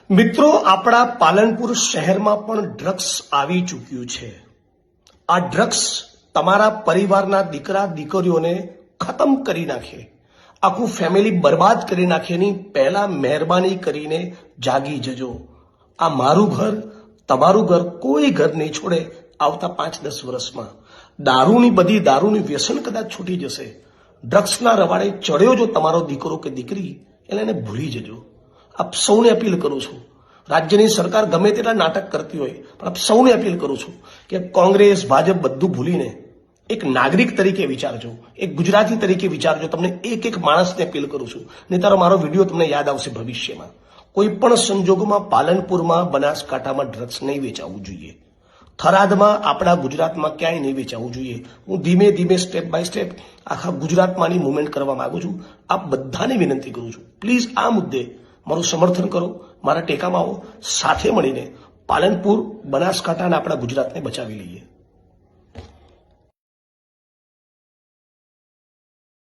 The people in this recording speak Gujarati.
મિત્રો, આપણા પાલનપુર શહેરમાં પણ ડ્રગ્સ આવી ચૂક્યું છે। આ ડ્રગ્સ તમારા પરિવારના દીકરા દીકરીઓને ખતમ કરી નાખે, આખું ફેમિલી બરબાદ કરી નાખેની પહેલા મહેરબાની કરીને જાગી જજો। આ મારું ઘર, તમારું ઘર, કોઈ ઘર નહીં છોડે આવતા 5-10 વર્ષમાં। દારૂની વ્યસન કદાચ છૂટી જશે, ડ્રગ્સના રવાડે ચડ્યો જો તમારો દીકરો કે દીકરી, એટલે એને ભૂલી જજો। આપ સૌને અપીલ કરું છું, રાજ્યની સરકાર ગમે તેટલા નાટક કરતી હોય, પણ આપ સૌને અપીલ કરું છું કે કોંગ્રેસ ભાજપ બધું ભૂલીને એક નાગરિક તરીકે વિચારજો, એક ગુજરાતી તરીકે વિચારજો। તમને એક માણસને અપીલ કરું છું, નહીં તારો મારો વિડીયો તમને યાદ આવશે ભવિષ્યમાં। કોઈ પણ સંજોગોમાં પાલનપુરમાં, બનાસકાંઠામાં ડ્રગ્સ નહીં વેચાવું જોઈએ, થરાદમાં, આપણા ગુજરાતમાં ક્યાંય નહીં વેચાવું જોઈએ। હું ધીમે ધીમે સ્ટેપ બાય સ્ટેપ આખા ગુજરાતમાંની મુવમેન્ટ કરવા માંગુ છું। આપ બધાને વિનંતી કરું છું, પ્લીઝ આ મુદ્દે મારું સમર્થન કરો, મારા ટેકામાં આવો, સાથે મળીને પાલનપુર, બનાસકાંઠા અને આપણા ગુજરાતને બચાવી લઈએ।